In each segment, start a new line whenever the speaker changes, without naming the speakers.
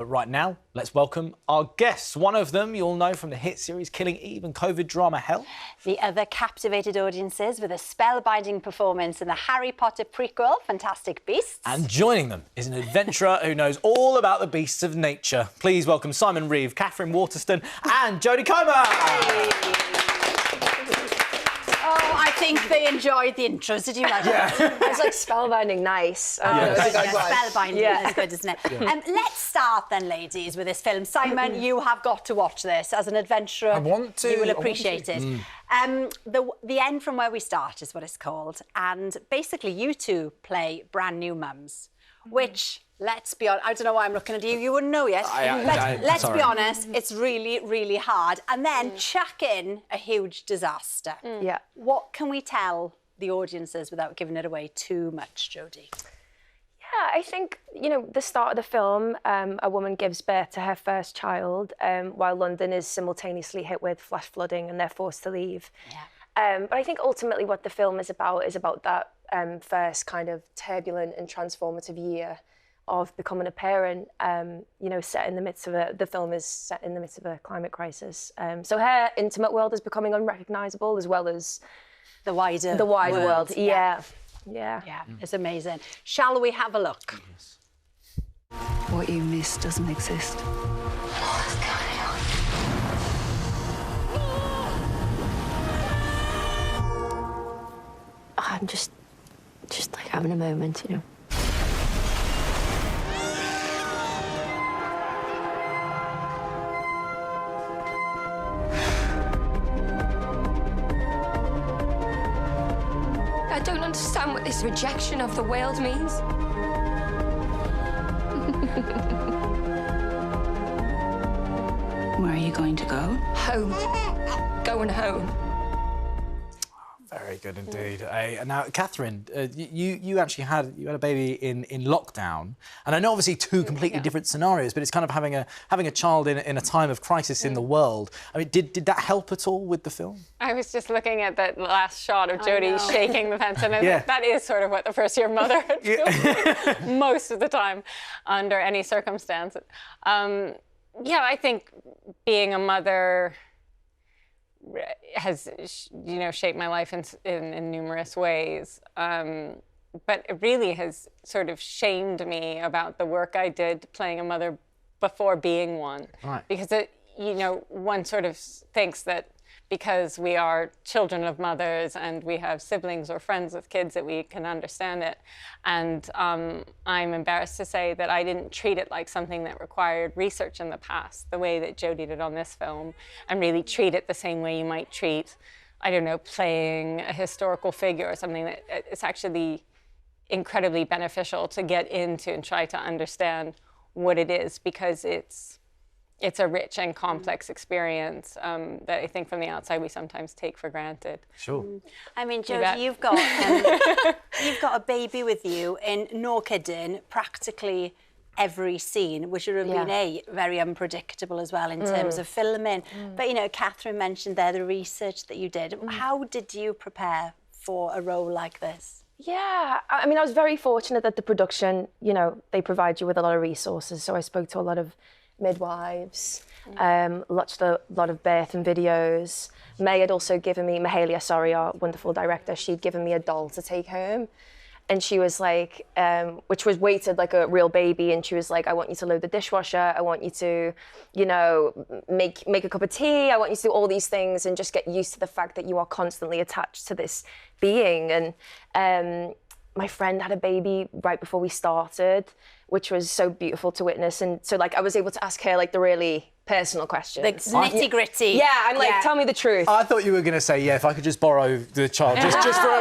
But right now, let's welcome our guests. One of them you'll know from the hit series Killing Eve and COVID drama Hell.
The other captivated audiences with a spellbinding performance in the Harry Potter prequel, Fantastic Beasts.
And joining them is an adventurer who knows all about the beasts of nature. Please welcome Simon Reeve, Katherine Waterston and Jodie
I think they enjoyed the intros, did you like that?
It was like spellbinding nice.
Spellbinding is good, isn't it? Let's start then, ladies, with this film. Simon, you have got to watch this. As an adventurer,
I want to.
You will appreciate it. The End from Where We Start is what it's called. And basically, you two play brand new mums, which... Let's be honest, I don't know why I'm looking at you, you wouldn't know yet. Let's be honest, it's really, really hard. And then chuck in a huge disaster.
Yeah.
What can we tell the audiences without giving it away too much, Jodie?
Yeah, I think, you know, the start of the film, a woman gives birth to her first child while London is simultaneously hit with flash flooding and they're forced to leave.
Yeah.
But I think ultimately what the film is about that first kind of turbulent and transformative year of becoming a parent, you know, set in the midst of the film is set in the midst of a climate crisis. So her intimate world is becoming unrecognisable as well as
the wider
world. Yeah.
It's amazing. Shall we have a look?
Yes.
What you miss doesn't exist.
What's going on?
I'm just like having a moment, you know.
I don't understand what this rejection of the world means.
Where are you going to go?
Home. Going home.
Very good indeed. Now, Katherine, you actually had a baby in lockdown, and I know obviously two completely different scenarios, but it's kind of having a child in a time of crisis in the world. I mean, did that help at all with the film?
I was just looking at that last shot of Jodie shaking the fence, and that is sort of what the first-year mother feels like most of the time under any circumstance. I think being a mother has, you know, shaped my life in numerous ways. But it really has sort of shamed me about the work I did playing a mother before being one.
Right.
Because, you know, one sort of thinks that because we are children of mothers and we have siblings or friends with kids that we can understand it. And I'm embarrassed to say that I didn't treat it like something that required research in the past, the way that Jodie did on this film, and really treat it the same way you might treat, I don't know, playing a historical figure or something. That it's actually incredibly beneficial to get into and try to understand what it is, because it's a rich and complex experience that I think from the outside we sometimes take for granted.
Sure.
I mean, Jodie, you've got a baby with you in no kidding, practically every scene, which would have been very unpredictable as well in terms of filming. But you know, Katherine mentioned there the research that you did. How did you prepare for a role like this?
Yeah, I mean, I was very fortunate that the production, you know, they provide you with a lot of resources. So I spoke to a lot of midwives, watched a lot of birth and videos. May had also given me, Mahalia, sorry, our wonderful director, she'd given me a doll to take home. And she was like, which was weighted like a real baby. And she was like, I want you to load the dishwasher. I want you to, you know, make a cup of tea. I want you to do all these things and just get used to the fact that you are constantly attached to this being. And my friend had a baby right before we started, which was so beautiful to witness. And so like I was able to ask her like the really personal questions.
The nitty-gritty.
Yeah, I'm like, tell me the truth.
I thought you were going to say, if I could just borrow the child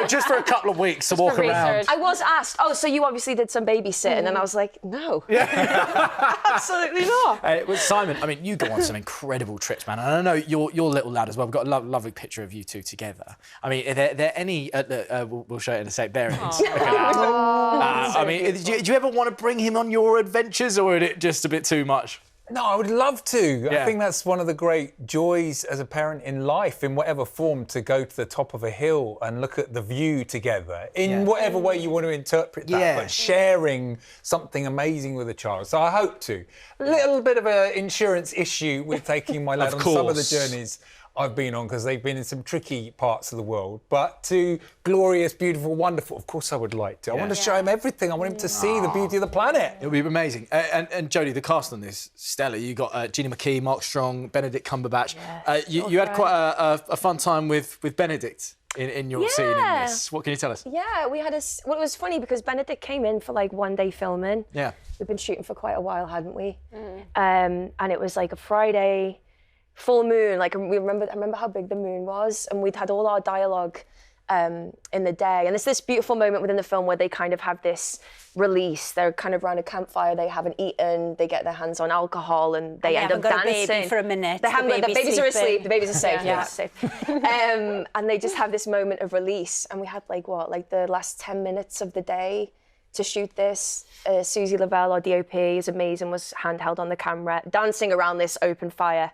just for a couple of weeks to walk around.
I was asked, so you obviously did some babysitting, and I was like, no. Absolutely not.
Simon, I mean, you go on some incredible trips, man. And I know your little lad as well. We've got a lovely picture of you two together. I mean, are there any, we'll show it in a sec, there it is. I mean, do you ever want to bring him on your adventures, or is it just a bit too much?
No, I would love to.
Yeah.
I think that's one of the great joys as a parent in life, in whatever form, to go to the top of a hill and look at the view together, in whatever way you want to interpret that, but sharing something amazing with a child. So I hope to. A little bit of an insurance issue with taking my lad on some of the journeys I've been on, because they've been in some tricky parts of the world, but to glorious, beautiful, wonderful, of course I would like to. I want to show him everything. I want him to see the beauty of the planet.
It would be amazing. And Jodie, the cast on this, stellar. You got Gina McKee, Mark Strong, Benedict Cumberbatch. You had quite a fun time with Benedict in your scene in this. What can you tell us?
Yeah, we had well, it was funny because Benedict came in for like one day filming.
Yeah.
We've been shooting for quite a while, hadn't we? And it was like a Friday, full moon. Like I remember how big the moon was, and we'd had all our dialogue in the day. And there's this beautiful moment within the film where they kind of have this release. They're kind of around a campfire. They haven't eaten. They get their hands on alcohol, and they end up dancing.
They haven't got a baby for a minute.
They haven't. The babies are asleep. The babies are safe.
Yeah.
Safe. And they just have this moment of release. And we had like the last 10 minutes of the day to shoot this. Susie Lavelle, our DOP, is amazing. Was handheld on the camera, dancing around this open fire.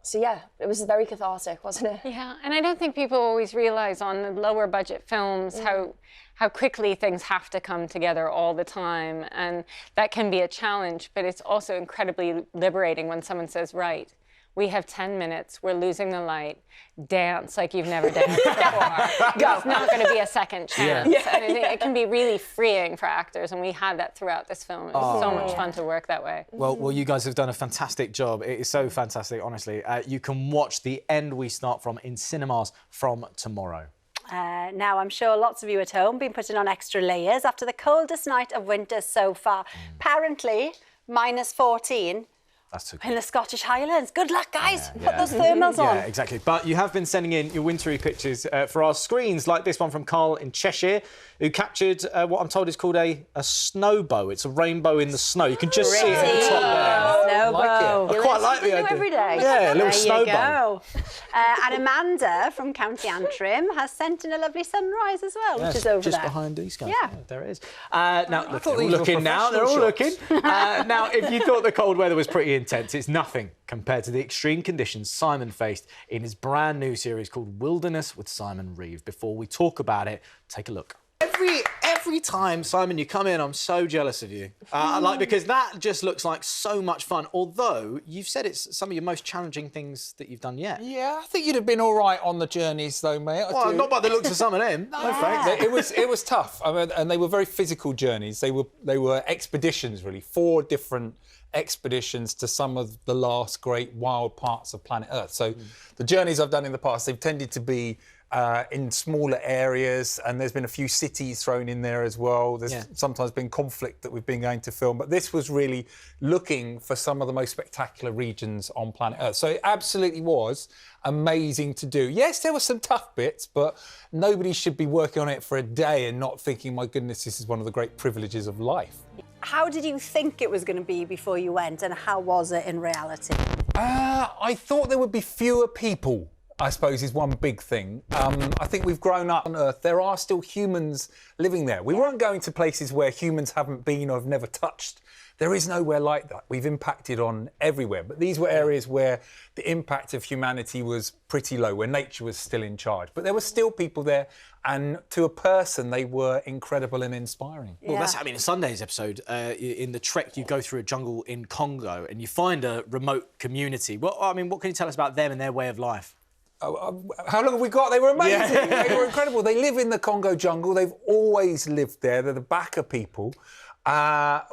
So yeah, it was very cathartic, wasn't it?
Yeah, and I don't think people always realise on the lower budget films how quickly things have to come together all the time, and that can be a challenge, but it's also incredibly liberating when someone says, right, we have 10 minutes, we're losing the light, dance like you've never danced before. There's not going to be a second chance. And I think it can be really freeing for actors, and we had that throughout this film. It was so much fun to work that way.
Well, you guys have done a fantastic job. It is so fantastic, honestly. You can watch The End We Start From in cinemas from tomorrow.
Now, I'm sure lots of you at home been putting on extra layers after the coldest night of winter so far. Apparently, -14.
That's too
in the Scottish Highlands. Good luck, guys. Put those thermals on.
Yeah, exactly. But you have been sending in your wintry pictures for our screens, like this one from Carl in Cheshire, who captured what I'm told is called a snowbow. It's a rainbow in the snow. You can just see it at the top there.
Snowbow.
I quite like the idea.
Every day.
Yeah, a little snowbow.
There you go. And Amanda from County Antrim has sent in a lovely sunrise as well, which is over
just
there.
behind these guys.
Yeah.
There it is. Now, look, they're all
these were
looking now. They're all
professional
looking. Now, if you thought the cold weather was pretty intense, it's nothing compared to the extreme conditions Simon faced in his brand new series called Wilderness with Simon Reeve. Before we talk about it, take a look. Every time, Simon, you come in, I'm so jealous of you. Because that just looks like so much fun. Although you've said it's some of your most challenging things that you've done yet.
Yeah, I think you'd have been all right on the journeys, though, mate.
Well, not by the looks of some of them. No, thanks.
It was tough. I mean, and they were very physical journeys. They were expeditions, really. 4 different expeditions to some of the last great wild parts of planet Earth. So the journeys I've done in the past, they've tended to be in smaller areas, and there's been a few cities thrown in there as well. There's sometimes been conflict that we've been going to film, but this was really looking for some of the most spectacular regions on planet Earth. So it absolutely was amazing to do. Yes, there were some tough bits, but nobody should be working on it for a day and not thinking, my goodness, this is one of the great privileges of life.
How did you think it was going to be before you went, and how was it in reality?
I thought there would be fewer people, I suppose, is one big thing. I think we've grown up on Earth. There are still humans living there. We weren't going to places where humans haven't been or have never touched. There is nowhere like that. We've impacted on everywhere. But these were areas where the impact of humanity was pretty low, where nature was still in charge. But there were still people there, and to a person, they were incredible and inspiring.
Well, that's, I mean, in Sunday's episode, in the trek, you go through a jungle in Congo and you find a remote community. Well, I mean, what can you tell us about them and their way of life?
How long have we got? They were amazing. Yeah. They were incredible. They live in the Congo jungle. They've always lived there. They're the Baka people.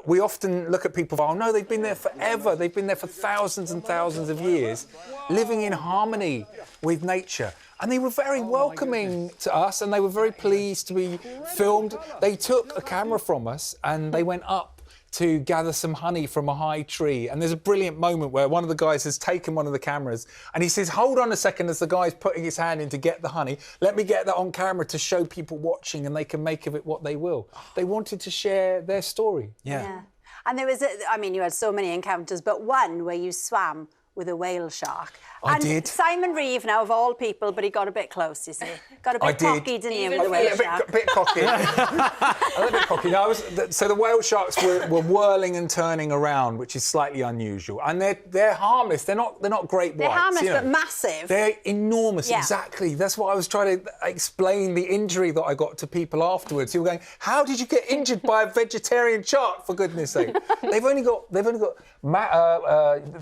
We often look at people, oh no, they've been there forever. They've been there for thousands and thousands of years, living in harmony with nature. And they were very welcoming to us, and they were very pleased to be filmed. They took a camera from us and they went up to gather some honey from a high tree. And there's a brilliant moment where one of the guys has taken one of the cameras and he says, hold on a second, as the guy's putting his hand in to get the honey. Let me get that on camera to show people watching, and they can make of it what they will. They wanted to share their story.
Yeah. And there was, I mean, you had so many encounters, but one where you swam with a whale shark.
I
and
did.
Simon Reeve, now of all people, but he got a bit close, you see. Got a bit cocky, didn't he, with the whale shark?
A bit cocky. A little bit cocky. No, so the whale sharks were whirling and turning around, which is slightly unusual. And they're harmless. They're not great whites.
They're harmless,
you know.
but massive.
They're enormous,
Yeah.
exactly. That's what I was trying to explain the injury that I got to people afterwards. People going, "How did you get injured by a vegetarian shark? For goodness' sake!" They've only got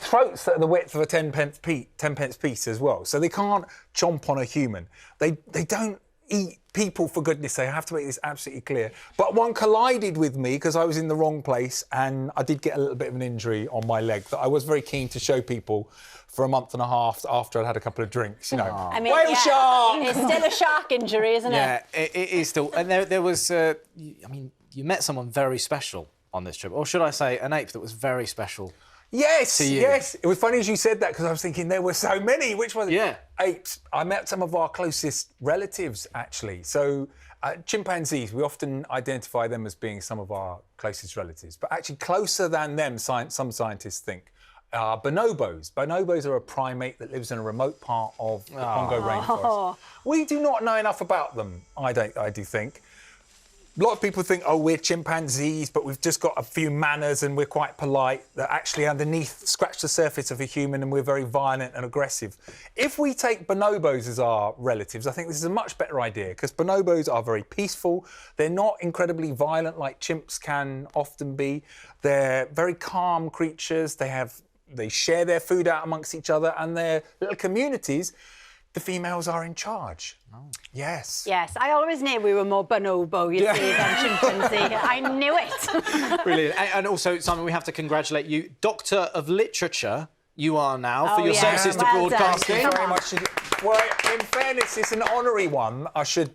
throats that are the width of a 10-pence piece as well, so they can't chomp on a human. They don't eat people, for goodness' sake. I have to make this absolutely clear. But one collided with me because I was in the wrong place, and I did get a little bit of an injury on my leg that I was very keen to show people for a month and a half after I'd had a couple of drinks. You know,
I mean,
whale shark.
It's still a shark injury, isn't it?
Yeah, it is still. And there was, I mean, you met someone very special on this trip, or should I say, an ape that was very special.
Yes,
to you.
yes. It was funny as you said that because I was thinking there were so many. Which was
Yeah.
apes? I met some of our closest relatives actually. So chimpanzees, we often identify them as being some of our closest relatives, but actually closer than them, some scientists think, are bonobos. Bonobos are a primate that lives in a remote part of the Congo rainforest. We do not know enough about them. I do think. A lot of people think, oh, we're chimpanzees, but we've just got a few manners and we're quite polite. That actually underneath scratch the surface of a human and we're very violent and aggressive. If we take bonobos as our relatives, I think this is a much better idea because bonobos are very peaceful. They're not incredibly violent like chimps can often be. They're very calm creatures. They share their food out amongst each other and their little communities. The females are in charge. Oh. Yes.
Yes, I always knew we were more bonobo, you see, than chimpanzee. I knew it.
Brilliant. And also, Simon, we have to congratulate you. Doctor of Literature, you are now, for your services to broadcasting.
Thank you very much. Well, in fairness, it's an honorary one, I should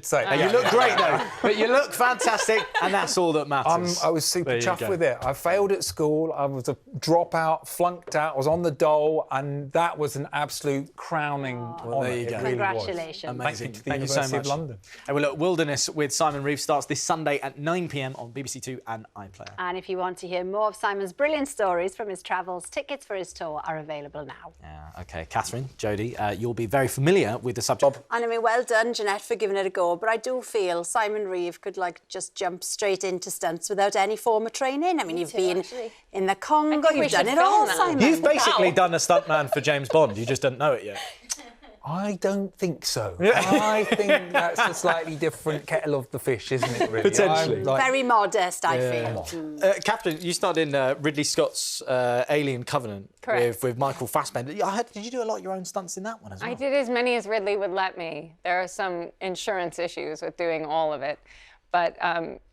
say.
You look great, though. But you look fantastic, and that's all that matters.
I was super chuffed with it. I failed at school. I was a dropout, flunked out. I was on the dole, and that was an absolute crowning honour.
There you go.
It really
Congratulations.
Amazing.
Thank you to the University of London.
And well, look, Wilderness with Simon Reeve starts this Sunday at 9 p.m. on BBC Two and iPlayer.
And if you want to hear more of Simon's brilliant stories from his travels, tickets for his tour are available now.
Yeah, OK. Katherine, Jodie, you'll be very familiar with the subject.
And I mean, well done, Jeanette, for giving it a go. But I do feel Simon Reeve could, just jump straight into stunts without any form of training. I mean, you've been in the Congo, you've done it all, Simon.
You've basically done a stuntman for James Bond. You just don't know it yet.
I don't think so. I think that's a slightly different kettle of the fish, isn't it, really?
Potentially.
Very modest, I feel.
Katherine, you starred in Ridley Scott's Alien Covenant with Michael Fassbender. Did you do a lot of your own stunts in that one as well?
I did as many as Ridley would let me. There are some insurance issues with doing all of it. But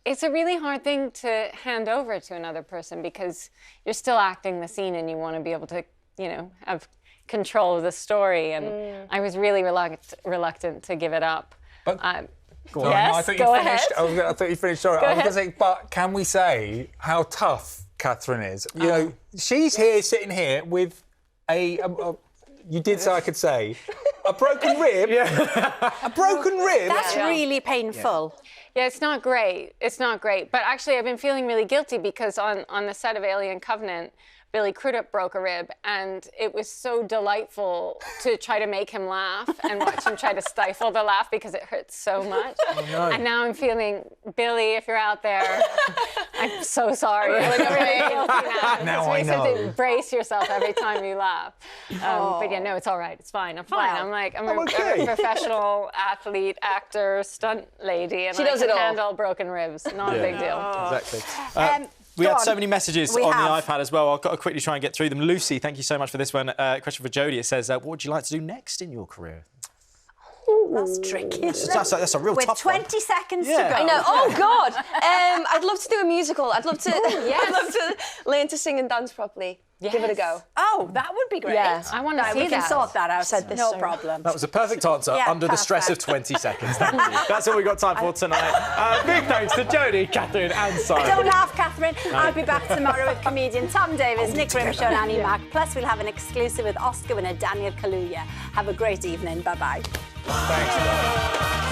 it's a really hard thing to hand over to another person because you're still acting the scene and you want to be able to, have control of the story. And I was really reluctant to give it up.
But,
yes,
I thought
go ahead.
I thought you finished. Sorry, I was going to say, but can we say how tough Katherine is? You know, she's sitting here with you did say I could say, a broken rib. A broken rib.
That's really painful.
Yeah, it's not great. It's not great. But actually, I've been feeling really guilty because on the set of Alien Covenant, Billy Crudup broke a rib, and it was so delightful to try to make him laugh and watch him try to stifle the laugh because it hurts so much. Oh, no. And now I'm feeling, Billy, if you're out there, I'm so sorry. I'm really guilty now.
Now I know.
You have to brace yourself every time you laugh. But yeah, no, it's all right. It's fine. I'm fine.
Wow.
I'm a professional athlete, actor, stunt lady, and I can handle broken ribs. Not a big deal.
Exactly. We had so many messages on the iPad as well. I've got to quickly try and get through them. Lucy, thank you so much for this one. Question for Jodie. It says, what would you like to do next in your career?
That's tricky.
That's a real tough one.
With 20 seconds to go.
I know. Oh, God. I'd love to do a musical. I'd love to, I'd love to learn to sing and dance properly. Yes. Give it a go.
Oh, that would be great.
Yeah.
I want to see
We can
that.
sort that out.
Said this
no
so
problem.
That was a perfect answer under the stress of 20 seconds. Thank you. That's all we've got time for tonight. Big thanks to Jodie, Katherine and Simon.
Don't laugh, Katherine. I'll be back tomorrow with comedian Tom Davis, Nick Grimshaw and Annie Mac. Plus, we'll have an exclusive with Oscar winner Daniel Kaluuya. Have a great evening. Bye-bye.
Thanks.